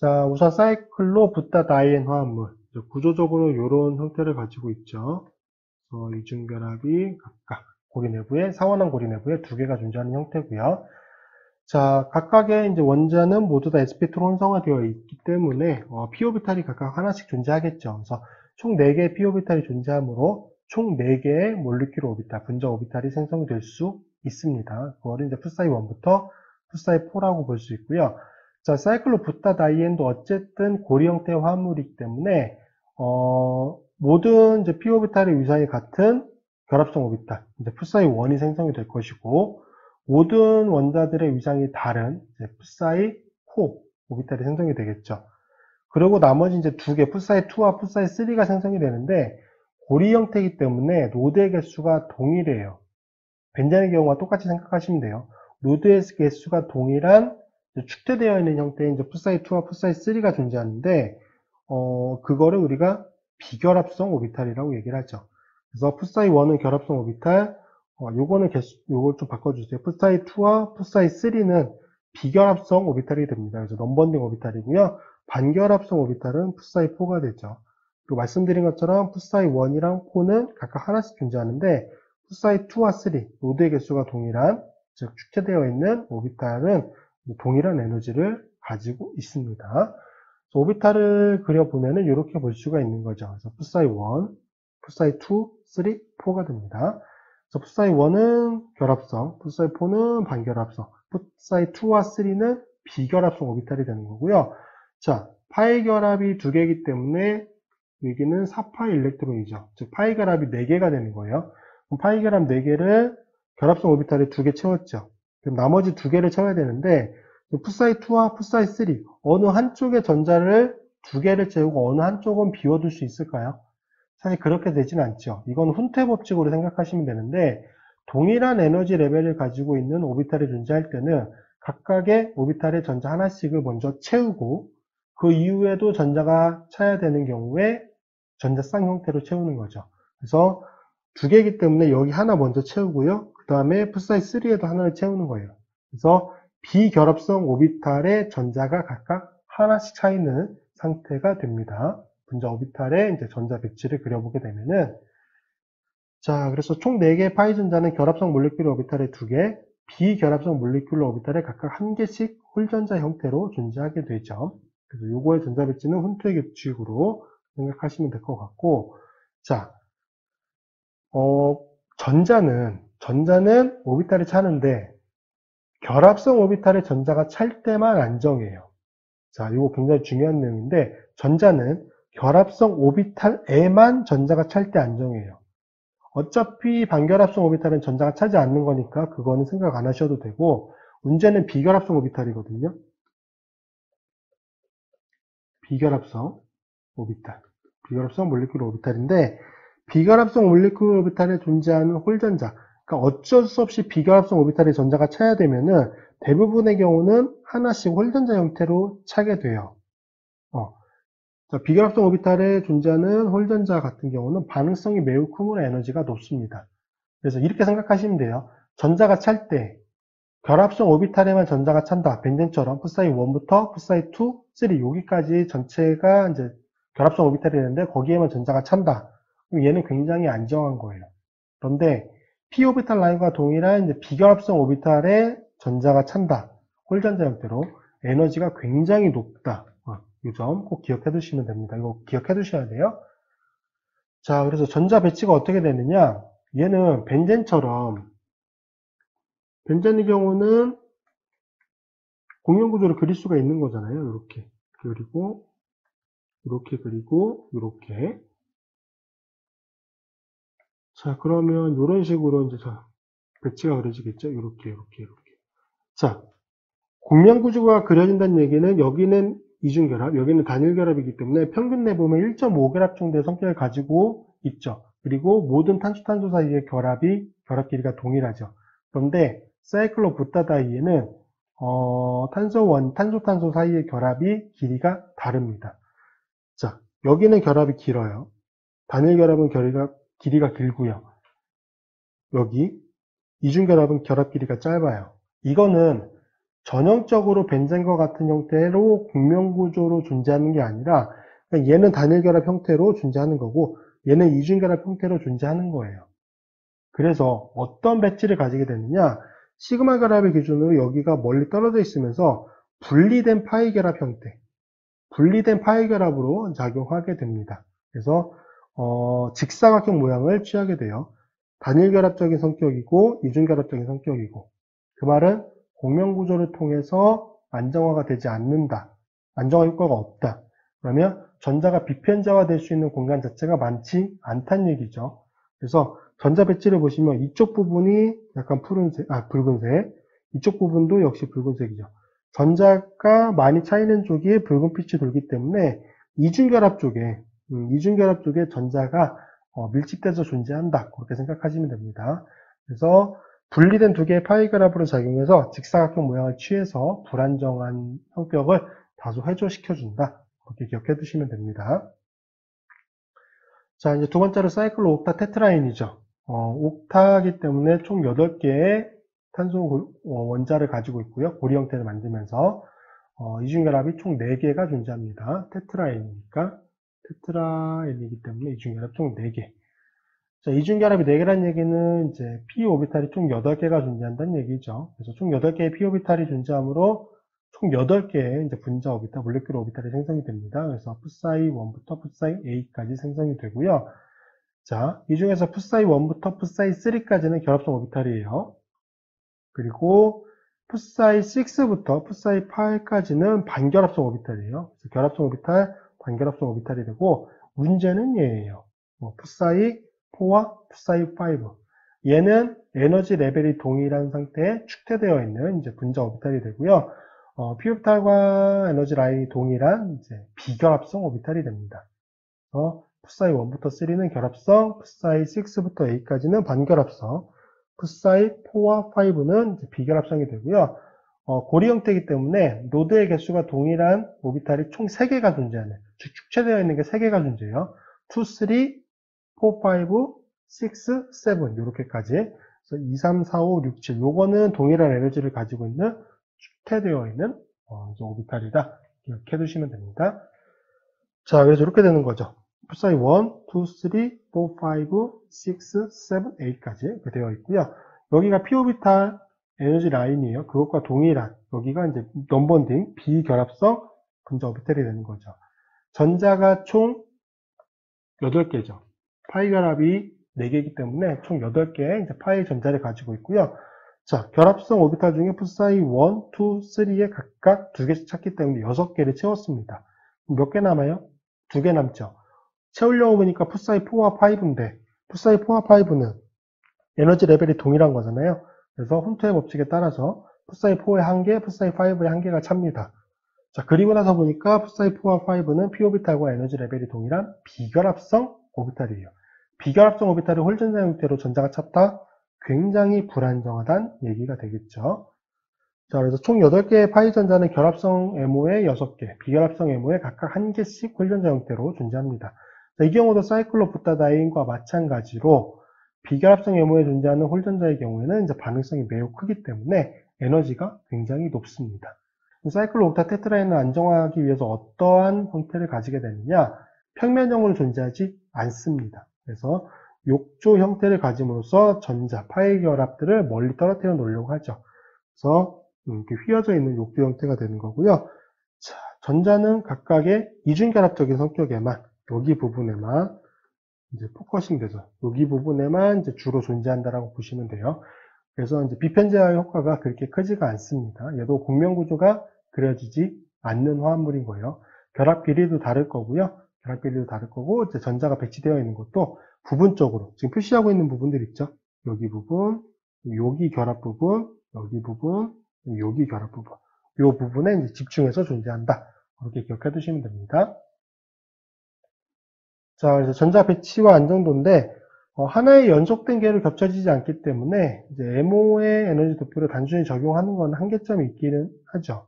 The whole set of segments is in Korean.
자, 우선 사이클로 붓다 다이앤 화합물. 구조적으로 이런 형태를 가지고 있죠. 이중결합이 각각 고리 내부에, 사원한 고리 내부에 두 개가 존재하는 형태고요. 자, 각각의 이제 원자는 모두 다 sp2로 혼성화되어 있기 때문에 p 오비탈이 각각 하나씩 존재하겠죠. 그래서 총 4개의 p 오비탈이 존재하므로 총 4개의 몰리큘 오비탈, 분자 오비탈이 생성될 수 있습니다. 그거를 이제 푸사이 1부터 푸사이 4라고 볼 수 있고요. 자, 사이클로 붓다 다이앤도 어쨌든 고리 형태의 화합물이기 때문에 모든 이제 p 오비탈의 위상이 같은 결합성 오비탈, 이제 푸사이 1이 생성이 될 것이고, 모든 원자들의 위상이 다른 푸사이 4 오비탈이 생성이 되겠죠. 그리고 나머지 이제 두 개, 푸사이 2와 푸사이 3가 생성이 되는데, 고리 형태이기 때문에 노드의 개수가 동일해요. 벤젠의 경우와 똑같이 생각하시면 돼요. 노드의 개수가 동일한 축대되어 있는 형태의 이제 푸사이 2와 푸사이 3가 존재하는데, 그거를 우리가 비결합성 오비탈이라고 얘기를 하죠. 그래서 푸사이 1은 결합성 오비탈, 요걸 좀 바꿔주세요. 푸사이 2와 푸사이 3는 비결합성 오비탈이 됩니다. 그래서 넘번딩 오비탈이고요. 반결합성 오비탈은 푸사이 4가 되죠. 그리고 말씀드린 것처럼 푸사이 1이랑 4는 각각 하나씩 존재하는데, 푸사이 2와 3, 노드의 개수가 동일한, 즉 축제되어 있는 오비탈은 동일한 에너지를 가지고 있습니다. 오비탈을 그려보면은 이렇게 볼 수가 있는 거죠. 그래서 푸사이 1, 푸사이 2, 3, 4가 됩니다. 그래서 푸사이 1은 결합성, 푸사이 4는 반결합성, 푸사이 2와 3는 비결합성 오비탈이 되는 거고요. 자, 파이 결합이 2개이기 때문에 여기는 4파이 일렉트론이죠. 즉 파이 결합이 4개가 되는 거예요. 그럼 파이 결합 4개를 결합성 오비탈에 2개 채웠죠. 그럼 나머지 2개를 채워야 되는데 푸사이 2와 푸사이 3 어느 한쪽의 전자를 2개를 채우고 어느 한쪽은 비워둘 수 있을까요? 사실 그렇게 되진 않죠. 이건 훈테 법칙으로 생각하시면 되는데 동일한 에너지 레벨을 가지고 있는 오비탈이 존재할 때는 각각의 오비탈의 전자 하나씩을 먼저 채우고 그 이후에도 전자가 차야 되는 경우에 전자쌍 형태로 채우는 거죠. 그래서 2개이기 때문에 여기 하나 먼저 채우고요. 그 다음에 푸사이 3에도 하나를 채우는 거예요. 그래서 비결합성 오비탈의 전자가 각각 하나씩 차 있는 상태가 됩니다. 분자 오비탈의 이제 전자 배치를 그려보게 되면은, 자, 그래서 총 4개의 파이 전자는 결합성 몰리큘러 오비탈의 2개, 비결합성 몰리큘러 오비탈의 각각 1개씩 홀전자 형태로 존재하게 되죠. 그래서 요거의 전자 배치는 훈트의 규칙으로 생각하시면 될 것 같고, 자, 전자는 오비탈이 차는데, 결합성 오비탈의 전자가 찰 때만 안정해요. 자, 이거 굉장히 중요한 내용인데, 전자는 결합성 오비탈에만 전자가 찰 때 안정해요. 어차피 반결합성 오비탈은 전자가 차지 않는 거니까 그거는 생각 안 하셔도 되고, 문제는 비결합성 오비탈이거든요. 비결합성 오비탈. 비결합성 몰리큘러 오비탈인데, 비결합성 몰리큘러 오비탈에 존재하는 홀전자, 그러니까 어쩔 수 없이 비결합성 오비탈의 전자가 차야 되면은 대부분의 경우는 하나씩 홀전자 형태로 차게 돼요. 자, 비결합성 오비탈에 존재하는 홀전자 같은 경우는 반응성이 매우 크므로 에너지가 높습니다. 그래서 이렇게 생각하시면 돼요. 전자가 찰 때 결합성 오비탈에만 전자가 찬다. 벤젠처럼 푸사이 1부터 푸사이 2, 3 여기까지 전체가 이제 결합성 오비탈이 되는데 거기에만 전자가 찬다. 그럼 얘는 굉장히 안정한 거예요. 그런데 p 오비탈 라인과 동일한 이제 비결합성 오비탈에 전자가 찬다. 홀전자 형태로 에너지가 굉장히 높다. 이 점 꼭 기억해 두시면 됩니다. 이거 기억해 두셔야 돼요. 자, 그래서 전자 배치가 어떻게 되느냐? 얘는 벤젠처럼 벤젠의 경우는 공yon 구조를 그릴 수가 있는 거잖아요. 이렇게 그리고 이렇게 그리고 이렇게. 자, 그러면 이런 식으로 이제 배치가 그려지겠죠. 이렇게. 자, 공면 구조가 그려진다는 얘기는 여기는 이중결합, 여기는 단일결합이기 때문에 평균 내보면 1.5결합 정도의 성격을 가지고 있죠. 그리고 모든 탄소 사이의 결합 길이가 동일하죠. 그런데 사이클로 붓다다이에는 탄소 사이의 결합이 길이가 다릅니다. 자, 여기는 결합이 길어요. 단일결합은 길이가 길고요. 여기 이중결합은 결합 길이가 짧아요. 이거는 전형적으로 벤젠과 같은 형태로 공명구조로 존재하는 게 아니라 그러니까 얘는 단일결합 형태로 존재하는 거고 얘는 이중결합 형태로 존재하는 거예요. 그래서 어떤 배치를 가지게 되느냐, 시그마 결합의 기준으로 여기가 멀리 떨어져 있으면서 분리된 파이 결합 형태, 분리된 파이 결합으로 작용하게 됩니다. 그래서 직사각형 모양을 취하게 돼요. 단일결합적인 성격이고 이중결합적인 성격이고, 그 말은 공명구조를 통해서 안정화가 되지 않는다, 안정화 효과가 없다. 그러면 전자가 비편자화 될 수 있는 공간 자체가 많지 않다는 얘기죠. 그래서 전자 배치를 보시면 이쪽 부분이 약간 붉은색, 이쪽 부분도 역시 붉은색이죠. 전자가 많이 차이는 쪽이 붉은빛이 돌기 때문에 이중결합 쪽에 전자가 밀집돼서 존재한다, 그렇게 생각하시면 됩니다. 그래서 분리된 두 개의 파이 결합으로 작용해서 직사각형 모양을 취해서 불안정한 성격을 다소 해소시켜준다, 그렇게 기억해 두시면 됩니다. 자, 이제 두 번째로 사이클로 옥타 테트라인이죠. 옥타이기 때문에 총 8개의 탄소 원자를 가지고 있고요. 고리 형태를 만들면서 이중결합이 총 4개가 존재합니다. 테트라인이니까 테트라인이기 때문에 이중결합 총 4개. 자, 이중결합이 4개라는 얘기는 이제 p 오비탈이 총 8개가 존재한다는 얘기죠. 그래서 총 8개의 p 오비탈이 존재하므로 총 8개의 이제 분자 오비탈, 몰레큘러 오비탈이 생성이 됩니다. 그래서 푸사이 1부터 푸사이 8까지 생성이 되고요. 자, 이 중에서 푸사이 1부터 푸사이 3까지는 결합성 오비탈이에요. 그리고 푸사이 6부터 푸사이 8까지는 반결합성 오비탈이에요. 그래서 결합성 오비탈, 반결합성 오비탈이 되고, 문제는 얘예요. 푸사이 4와 푸사이 5. 얘는 에너지 레벨이 동일한 상태에 축대되어 있는 이제 분자 오비탈이 되고요. p 오비탈과 에너지 라인이 동일한 이제 비결합성 오비탈이 됩니다. 푸사이 1부터 3는 결합성, 푸사이 6부터 8까지는 반결합성, 푸사이 4와 5는 이제 비결합성이 되고요. 고리 형태이기 때문에 노드의 개수가 동일한 오비탈이 총 3개가 존재하는, 즉 축체되어 있는 게 3개가 존재해요. 2, 3, 4, 5, 6, 7 이렇게까지. 그래서 2, 3, 4, 5, 6, 7 요거는 동일한 에너지를 가지고 있는 축대되어 있는 오비탈이다, 기억해 두시면 됩니다. 자, 그래서 이렇게 되는 거죠. 푸사이 1, 2, 3, 4, 5, 6, 7, 8까지 되어 있고요. 여기가 p 오비탈 에너지 라인이에요. 그것과 동일한, 여기가 이제 넘번딩 비결합성 분자 오비탈이 되는 거죠. 전자가 총 8개죠. 파이 결합이 4개이기 때문에 총 8개의 이제 파이 전자를 가지고 있고요. 자, 결합성 오비탈 중에 푸사이 1, 2, 3에 각각 2개씩 찾기 때문에 6개를 채웠습니다. 몇 개 남아요? 2개 남죠. 채우려고 보니까 푸사이 4와 5인데, 푸사이 4와 5는 에너지 레벨이 동일한 거잖아요. 그래서 훈트의 법칙에 따라서 푸사이 4의 1개, 푸사이 5의 1개가 찹니다. 자, 그리고 나서 보니까 푸사이 4와 5는 p 오비탈과 에너지 레벨이 동일한 비결합성 오비탈이에요. 비결합성 오비탈을 홀전자 형태로 전자가 찼다? 굉장히 불안정하다는 얘기가 되겠죠. 자, 그래서 총 8개의 파이 전자는 결합성 MO에 6개, 비결합성 MO에 각각 1개씩 홀전자 형태로 존재합니다. 자, 이 경우도 사이클로 부타다이인과 마찬가지로 비결합성 MO에 존재하는 홀전자의 경우에는 이제 반응성이 매우 크기 때문에 에너지가 굉장히 높습니다. 사이클로 옥타 테트라인을 안정화하기 위해서 어떠한 형태를 가지게 되느냐? 평면형으로 존재하지 않습니다. 그래서 욕조 형태를 가짐으로써 전자, 파이 결합들을 멀리 떨어뜨려 놓으려고 하죠. 그래서 이렇게 휘어져 있는 욕조 형태가 되는 거고요. 자, 전자는 각각의 이중결합적인 성격에만, 여기 부분에만 이제 포커싱 돼서 여기 부분에만 이제 주로 존재한다라고 보시면 돼요. 그래서 이제 비편제화 효과가 그렇게 크지가 않습니다. 얘도 공명구조가 그려지지 않는 화합물인 거예요. 결합 길이도 다를 거고요. 결합 길이도 다를 거고, 이제 전자가 배치되어 있는 것도 부분적으로, 지금 표시하고 있는 부분들 있죠? 여기 부분, 여기 결합 부분, 여기 부분, 여기 결합 부분. 이 부분에 이제 집중해서 존재한다. 그렇게 기억해 두시면 됩니다. 자, 그래서 전자 배치와 안정도인데, 하나의 연속된 개로 겹쳐지지 않기 때문에, 이제 MO의 에너지 도표를 단순히 적용하는 건 한계점이 있기는 하죠.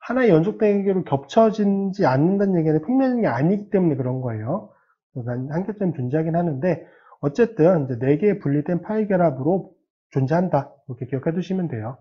하나의 연속된 개로 겹쳐지지 않는다는 얘기는 평면이 아니기 때문에 그런 거예요. 한계점이 존재하긴 하는데, 어쨌든 이제 4개의 분리된 파이 결합으로 존재한다. 이렇게 기억해 두시면 돼요.